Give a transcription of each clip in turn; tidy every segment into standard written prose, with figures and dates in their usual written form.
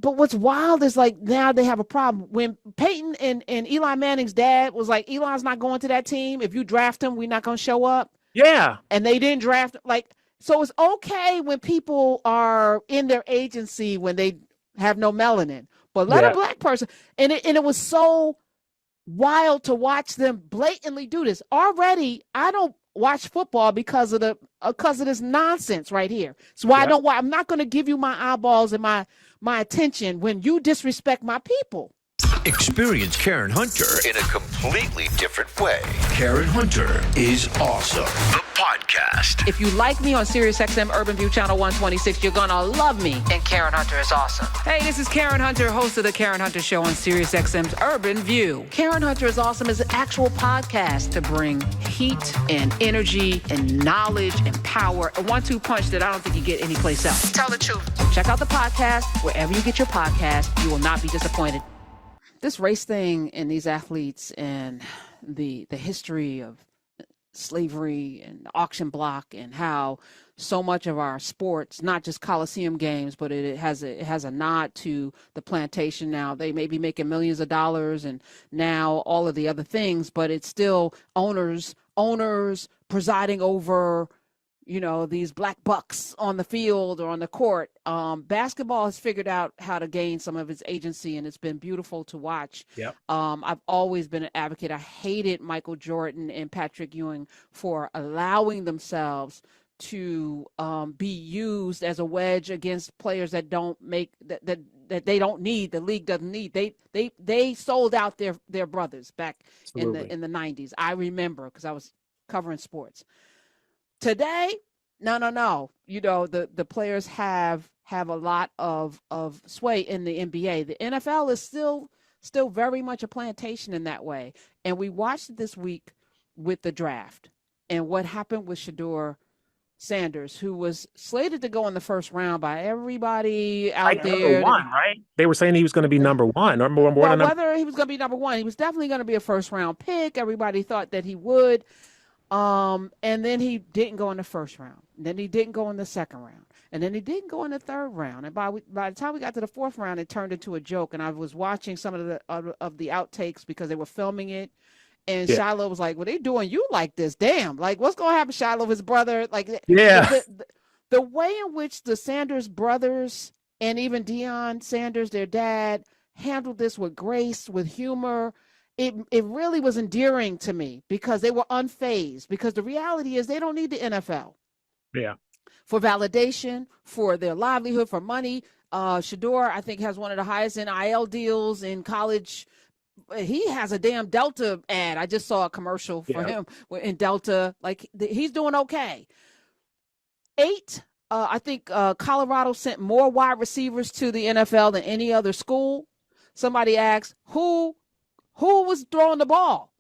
But what's wild is like now they have a problem. When Peyton and Eli Manning's dad was like, Eli's not going to that team. If you draft him, we're not going to show up. Yeah. And they didn't draft like, so it's okay when people are in their agency when they have no melanin, but let a Yeah. black person. And it was so wild to watch them blatantly do this. Already, I don't watch football because of this nonsense right here. So why I Yeah. don't why I'm not going to give you my eyeballs and my attention when you disrespect my people. Experience Karen Hunter in a completely different way. Karen Hunter is awesome. The podcast. If you like me on SiriusXM Urban View Channel 126, you're going to love me. And Karen Hunter is awesome. Hey, this is Karen Hunter, host of The Karen Hunter Show on SiriusXM's Urban View. Karen Hunter is awesome is an actual podcast to bring heat and energy and knowledge and power. A 1-2 punch that I don't think you get anyplace else. Tell the truth. Check out the podcast wherever you get your podcast. You will not be disappointed. This race thing and these athletes and the history of slavery and the auction block and how so much of our sports, not just Coliseum games, but it has a nod to the plantation. Now they may be making millions of dollars and now all of the other things, but it's still owners presiding over, these black bucks on the field or on the court. Basketball has figured out how to gain some of its agency, and it's been beautiful to watch. Yep. I've always been an advocate. I hated Michael Jordan and Patrick Ewing for allowing themselves to be used as a wedge against players that don't make that they don't need, the league doesn't need. They sold out their brothers back Absolutely. in the 90s. I remember because I was covering sports. Today, no. The players have a lot of sway in the NBA. The NFL is still very much a plantation in that way. And we watched it this week with the draft and what happened with Shador Sanders, who was slated to go in the first round by everybody out there. Number one, right? They were saying he was going to be number one or more. Well, whether he was going to be number one, he was definitely going to be a first round pick. Everybody thought that he would. And then he didn't go in the first round. And then he didn't go in the second round. And then he didn't go in the third round. And by the time we got to the fourth round, it turned into a joke. And I was watching some of the outtakes because they were filming it. And Shiloh was like, "Well, they doing you like this? Damn! Like, what's gonna happen, Shiloh? His brother? Like, the way in which the Sanders brothers and even Deion Sanders, their dad, handled this with grace, with humor." It really was endearing to me because they were unfazed, because the reality is they don't need the NFL. Yeah. For validation, for their livelihood, for money. Shedeur, I think, has one of the highest NIL deals in college. He has a damn Delta ad. I just saw a commercial for him in Delta. Like, he's doing okay. I think Colorado sent more wide receivers to the NFL than any other school. Somebody asked, who was throwing the ball?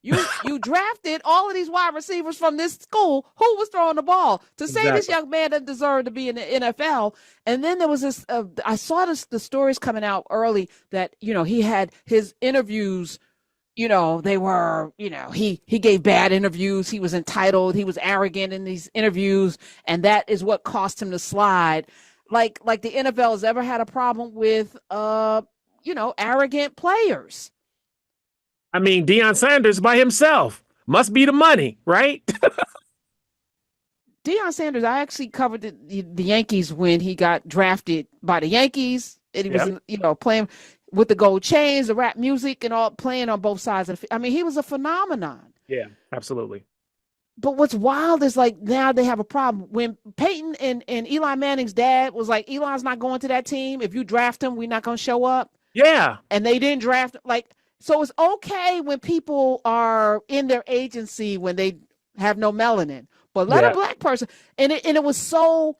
You drafted all of these wide receivers from this school. Who was throwing the ball? To say this young man doesn't deserve to be in the NFL. And then there was this, I saw the stories coming out early that, he had his interviews, they were, he gave bad interviews. He was entitled. He was arrogant in these interviews. And that is what cost him to slide. Like the NFL has ever had a problem with, arrogant players. I mean, Deion Sanders by himself must be the money, right? Deion Sanders, I actually covered the Yankees when he got drafted by the Yankees, and he was, playing with the gold chains, the rap music, and all, playing on both sides of the. I mean, he was a phenomenon. Yeah, absolutely. But what's wild is like now they have a problem. When Peyton and Eli Manning's dad was like, Eli's not going to that team. If you draft him, we're not going to show up. Yeah. And they didn't draft, so it's okay when people are in their agency when they have no melanin, but let a black person. And it was so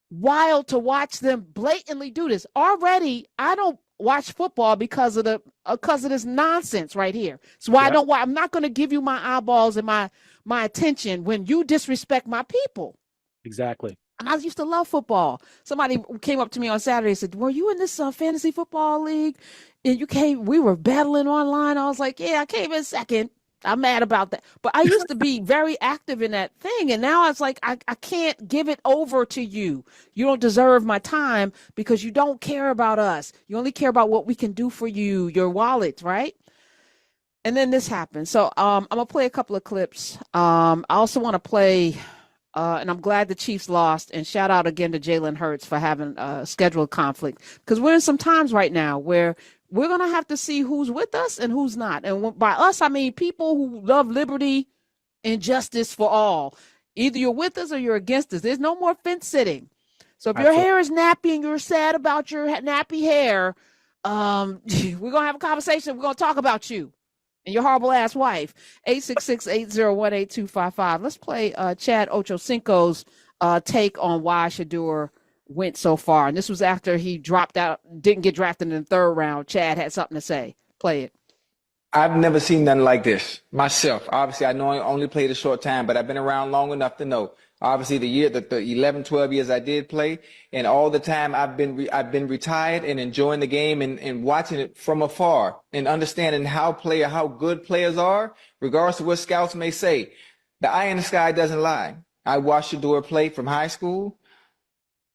wild to watch them blatantly do this. Already, I don't watch football because of this nonsense right here. So I'm not going to give you my eyeballs and my attention when you disrespect my people. Exactly. And I used to love football. Somebody came up to me on Saturday and said, "Were you in this fantasy football league? And we were battling online." I was like, "Yeah, I came in second." I'm mad about that. But I used to be very active in that thing. And now it's like, I can't give it over to you. You don't deserve my time because you don't care about us. You only care about what we can do for you, your wallet, right? And then this happened. So I'm going to play a couple of clips. I also want to play, and I'm glad the Chiefs lost. And shout out again to Jalen Hurts for having a scheduled conflict. Because we're in some times right now where we're going to have to see who's with us and who's not. And by us, I mean people who love liberty and justice for all. Either you're with us or you're against us. There's no more fence sitting. So if your hair is nappy and you're sad about your nappy hair, we're going to have a conversation. We're going to talk about you and your horrible ass wife. 866-801-8255. Let's play Chad Ochocinco's take on why Shedeur went so far. And this was after he dropped out, didn't get drafted in the third round. Chad had something to say. Play it. I've never seen nothing like this myself. Obviously, I know I only played a short time, but I've been around long enough to know. Obviously, the 11, 12 years I did play, and all the time I've been retired and enjoying the game and watching it from afar and understanding how good players are, regardless of what scouts may say. The eye in the sky doesn't lie. I watched Shedeur play from high school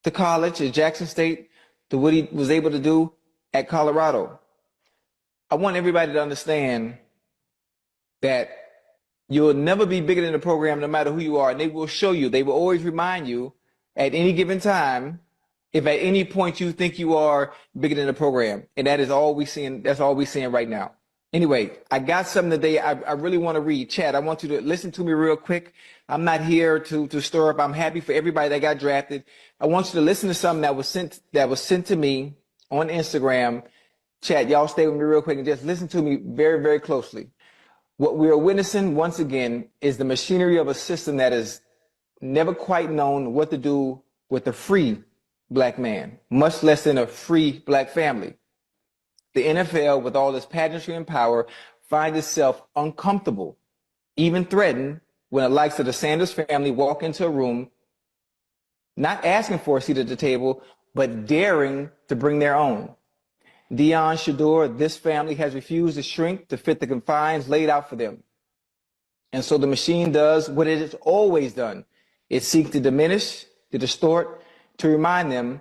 to college at Jackson State to what he was able to do at Colorado. I want everybody to understand that you'll never be bigger than the program no matter who you are. And they will show you, they will always remind you at any given time, if at any point you think you are bigger than the program. And that is all we're seeing, that's all we're seeing right now. Anyway, I got something today I really want to read. Chad, I want you to listen to me real quick. I'm not here to stir up. I'm happy for everybody that got drafted. I want you to listen to something that was sent to me on Instagram. Chad, y'all stay with me real quick and just listen to me very, very closely. What we are witnessing once again is the machinery of a system that has never quite known what to do with a free black man, much less than a free black family. The NFL, with all its pageantry and power, finds itself uncomfortable, even threatened, when the likes of the Sanders family walk into a room, not asking for a seat at the table, but daring to bring their own. Deion, Shedeur, this family has refused to shrink to fit the confines laid out for them. And so the machine does what it has always done. It seeks to diminish, to distort, to remind them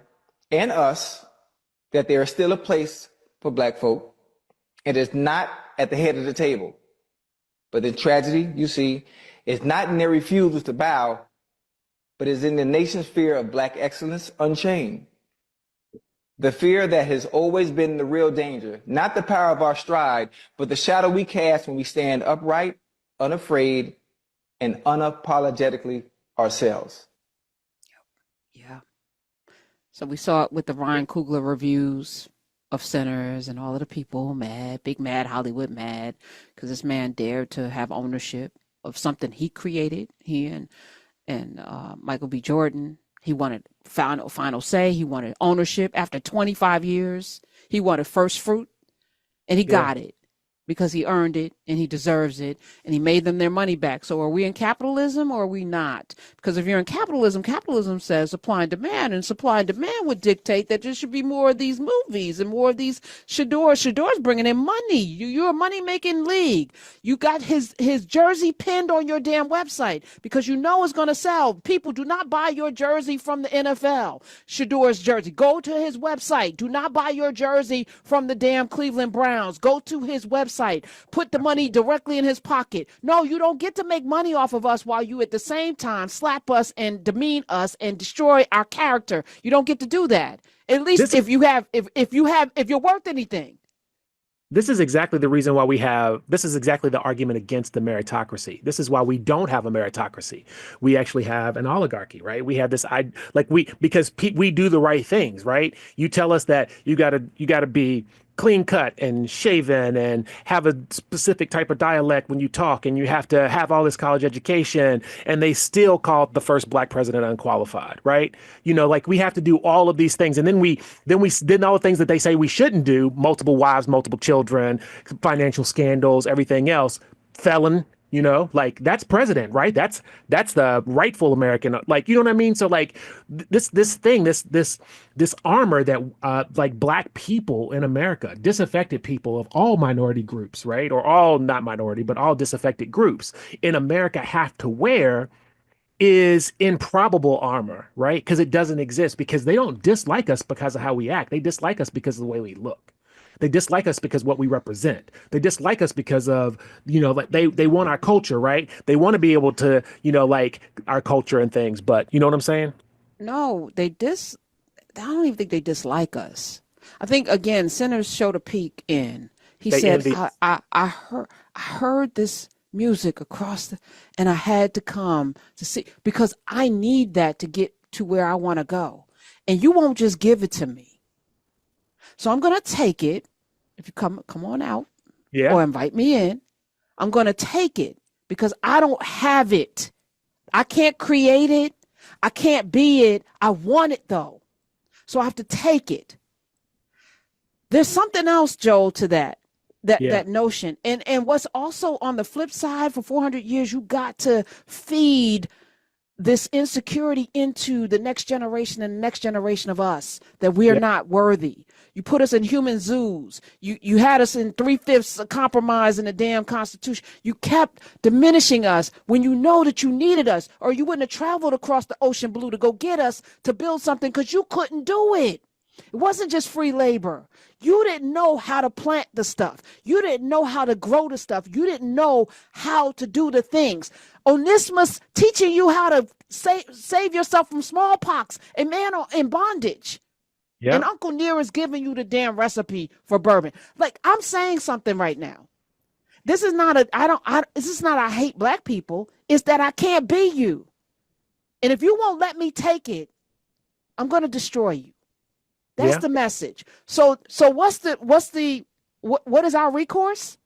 and us that there is still a place for black folk. It is not at the head of the table. But the tragedy, you see, is not in their refusal to bow, but is in the nation's fear of black excellence unchained. The fear that has always been the real danger, not the power of our stride, but the shadow we cast when we stand upright, unafraid, and unapologetically ourselves. Yeah. So we saw it with the Ryan Coogler reviews of Sinners and all of the people mad, big mad, Hollywood mad, because this man dared to have ownership of something he created. He and Michael B. Jordan. He wanted final say. He wanted ownership after 25 years. He wanted first fruit, and he got it because he earned it and he deserves it, and he made them their money back. So are we in capitalism or are we not? Because if you're in capitalism, capitalism says supply and demand, and supply and demand would dictate that there should be more of these movies and more of these Shedeur. Shedor's bringing in money. You're a money-making league. You got his jersey pinned on your damn website because you know it's going to sell. People, do not buy your jersey from the NFL. Shedeur's jersey. Go to his website. Do not buy your jersey from the damn Cleveland Browns. Go to his website. Put the money directly in his pocket. No, you don't get to make money off of us while you at the same time slap us and demean us and destroy our character. You don't get to do that. At least if you're worth anything. This is exactly the reason why this is exactly the argument against the meritocracy. This is why we don't have a meritocracy. We actually have an oligarchy, right? We have this, because we do the right things, right? You tell us that you gotta be clean cut and shaven and have a specific type of dialect when you talk, and you have to have all this college education, and they still call the first black president unqualified, right? We have to do all of these things, and then all the things that they say we shouldn't do: multiple wives, multiple children, financial scandals, everything else, felon Like that's president, right? That's the rightful American, like, you know what I mean? So like this armor that like black people in America, disaffected people of all minority groups, right? Or all not minority, but all disaffected groups in America have to wear is improbable armor, right? Because it doesn't exist, because they don't dislike us because of how we act. They dislike us because of the way we look. They dislike us because what we represent. They dislike us because of, like they want our culture, right? They want to be able to, like our culture and things. But you know what I'm saying? No, I don't even think they dislike us. I think again, sinners show the peak in. He They said, envy. I heard this music and I had to come to see because I need that to get to where I want to go. And you won't just give it to me. So I'm gonna take it. If you come on out Yeah. or invite me in, I'm gonna take it because I don't have it. I can't create it. I can't be it. I want it though. So I have to take it. There's something else, Joel, to that notion. And what's also on the flip side, for 400 years, you got to feed this insecurity into the next generation and the next generation of us, that we are not worthy. You put us in human zoos. You had us in 3/5 compromise in the damn Constitution. You kept diminishing us when you know that you needed us, or you wouldn't have traveled across the ocean blue to go get us to build something because you couldn't do it. It wasn't just free labor. You didn't know how to plant the stuff. You didn't know how to grow the stuff. You didn't know how to do the things. Onesimus teaching you how to save yourself from smallpox, a man in bondage. Yeah. And Uncle Near is giving you the damn recipe for bourbon. Like, I'm saying something right now. This is not I hate black people. It's that I can't be you. And if you won't let me take it, I'm going to destroy you. That's the message. So what is our recourse?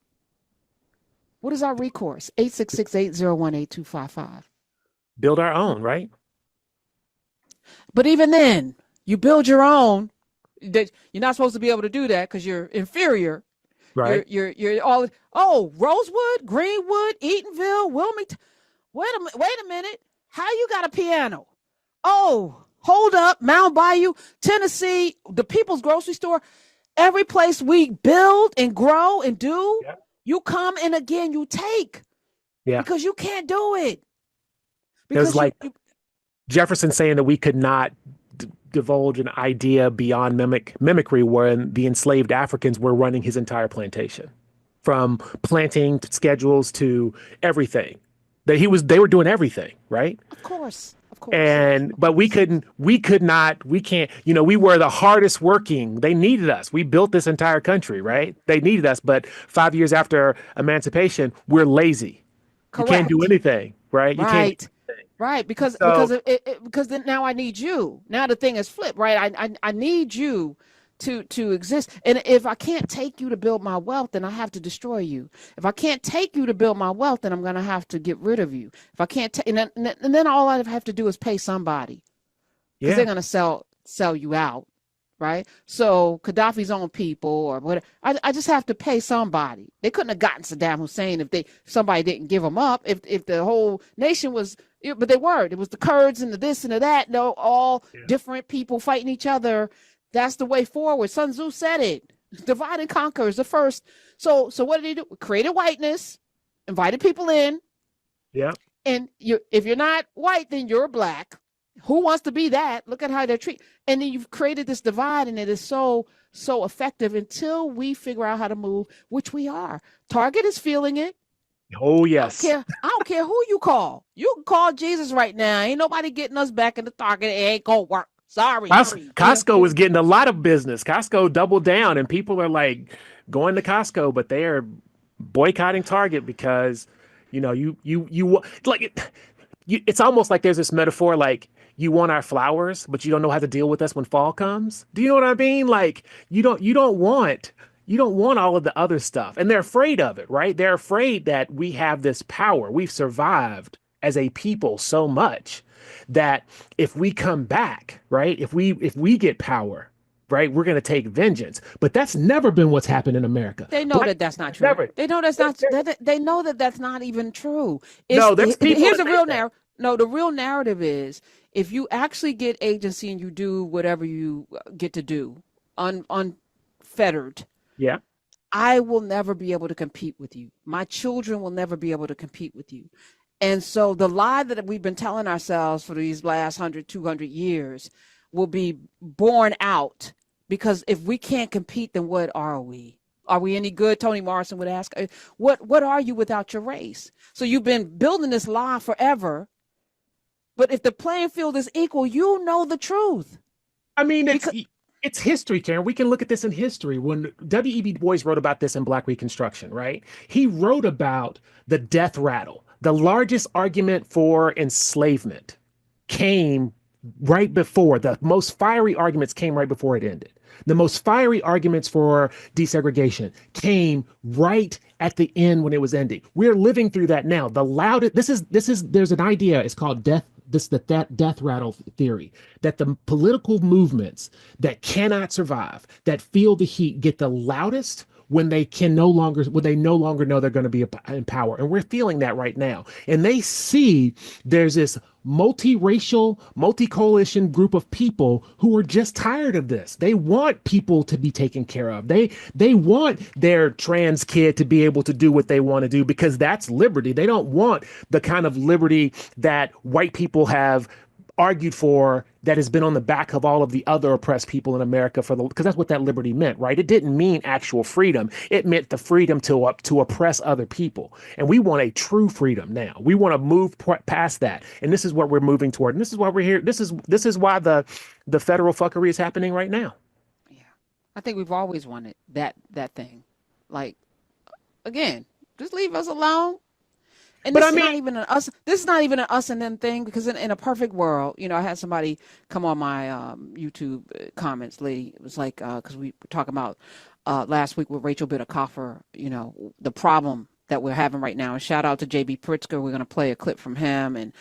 What is our recourse? 866-801-8255. Build our own, right? But even then, you build your own. You're not supposed to be able to do that because you're inferior. Right. You're all Rosewood, Greenwood, Eatonville, Wilmington. Wait a minute. How you got a piano? Oh, hold up, Mount Bayou, Tennessee, the People's Grocery Store. Every place we build and grow and do, you come and again you take. Yeah. Because you can't do it. Because it was like Jefferson saying that we could not divulge an idea beyond mimicry, when the enslaved Africans were running his entire plantation, from planting schedules to everything. They were doing everything, right? Of course. But we can't, we were the hardest working. They needed us. We built this entire country, right? They needed us. But 5 years after emancipation, we're lazy. Correct. You can't do anything, right? You can't. Right, because then now I need you. Now the thing is flipped, right? I need you to exist. And if I can't take you to build my wealth, then I have to destroy you. If I can't take you to build my wealth, then I'm going to have to get rid of you. If I can't and then all I have to do is pay somebody, because they're going to sell you out, right? So Gaddafi's own people or whatever. I just have to pay somebody. They couldn't have gotten Saddam Hussein if somebody didn't give him up. If the whole nation was. But they weren't. It was the Kurds and the this and the that. No, all different people fighting each other. That's the way forward. Sun Tzu said it. Divide and conquer is the first. So what did he do? Created whiteness, invited people in. Yeah. And if you're not white, then you're black. Who wants to be that? Look at how they're treated. And then you've created this divide, and it is so effective until we figure out how to move, which we are. Target is feeling it. Oh, yes. I don't care who you call. You can call Jesus right now. Ain't nobody getting us back in the Target. It ain't gonna work. Sorry. Costco was getting a lot of business. Costco doubled down, and people are like going to Costco, but they are boycotting Target because, it's almost like there's this metaphor, like you want our flowers, but you don't know how to deal with us when fall comes. Do you know what I mean? Like you don't want all of the other stuff. And they're afraid of it, right? They're afraid that we have this power. We've survived as a people so much that if we come back, right? If we get power, right? We're going to take vengeance. But that's never been what's happened in America. They know that that's not true. Never. They know that's not. They know that that's not even true. There's people. Here's the real narrative. No, the real narrative is if you actually get agency and you do whatever you get to do, unfettered. Yeah. I will never be able to compete with you. My children will never be able to compete with you. And so the lie that we've been telling ourselves for these last 100, 200 years will be borne out, because if we can't compete, then what are we? Are we any good? Toni Morrison would ask, what are you without your race? So you've been building this lie forever. But if the playing field is equal, you know the truth. I mean, it's history, Karen. We can look at this in history. When W.E.B. Du Bois wrote about this in Black Reconstruction, right? He wrote about the death rattle. The largest argument for enslavement came right before, the most fiery arguments came right before it ended. The most fiery arguments for desegregation came right at the end when it was ending. We're living through that now. The loudest, there's an idea, it's called death rattle theory, that the political movements that cannot survive, that feel the heat, get the loudest when they no longer know they're going to be in power. And we're feeling that right now. And they see there's this multiracial, multi-coalition group of people who are just tired of this. They want people to be taken care of. They want their trans kid to be able to do what they want to do, because that's liberty. They don't want the kind of liberty that white people have argued for, that has been on the back of all of the other oppressed people in America because that's what that liberty meant, right? It didn't mean actual freedom. It meant the freedom to oppress other people. And we want a true freedom now. We want to move past that. And this is what we're moving toward. And this is why we're here. This is why the federal fuckery is happening right now. Yeah. I think we've always wanted that thing. Like, again, just leave us alone. And this is not even an us. This is not even an us and them thing, because in a perfect world, I had somebody come on my YouTube comments. Lady, it was like, because we were talking about last week with Rachel Bitterkoffer, the problem that we're having right now. And shout out to J.B. Pritzker. We're going to play a clip from him. And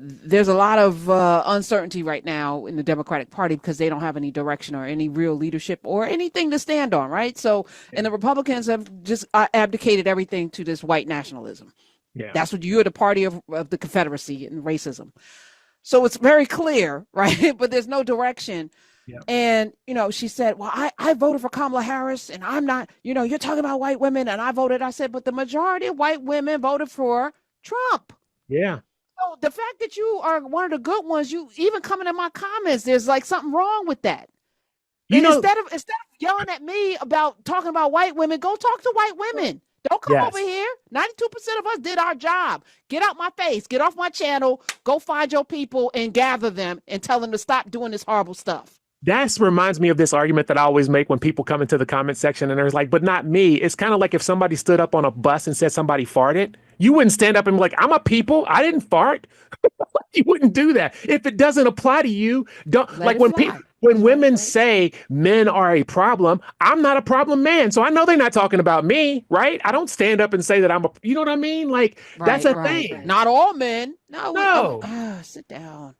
there's a lot of uncertainty right now in the Democratic Party, because they don't have any direction or any real leadership or anything to stand on, right? So, and the Republicans have just abdicated everything to this white nationalism. Yeah. That's what you're, the party of the Confederacy and racism. So it's very clear, right? But there's no direction. Yeah. And, she said, well, I voted for Kamala Harris, and I'm not, you're talking about white women, and I voted. I said, but the majority of white women voted for Trump. Yeah. So the fact that you are one of the good ones, you even coming in my comments, there's like something wrong with that. Instead of yelling at me about talking about white women, go talk to white women. Don't come over here. 92% of us did our job. Get out my face. Get off my channel. Go find your people and gather them and tell them to stop doing this horrible stuff. That reminds me of this argument that I always make when people come into the comment section and they're like, but not me. It's kind of like if somebody stood up on a bus and said somebody farted, you wouldn't stand up and be like, I'm a people. I didn't fart. You wouldn't do that. If it doesn't apply to you, don't. Like when women say men are a problem, I'm not a problem man. So I know they're not talking about me, right? I don't stand up and say that you know what I mean? Like, that's a thing. Not all men. No. Sit down.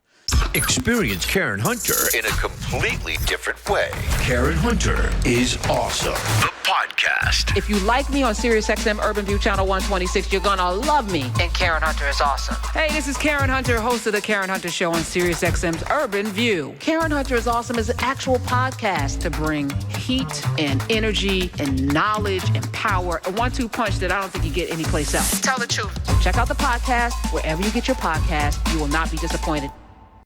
Experience Karen Hunter in a completely different way. Karen Hunter is awesome. The podcast. If you like me on SiriusXM Urban View Channel 126, you're going to love me. And Karen Hunter is awesome. Hey, this is Karen Hunter, host of The Karen Hunter Show on SiriusXM's Urban View. Karen Hunter is Awesome is an actual podcast to bring heat and energy and knowledge and power. A 1-2 punch that I don't think you get anyplace else. Tell the truth. Check out the podcast wherever you get your podcast. You will not be disappointed.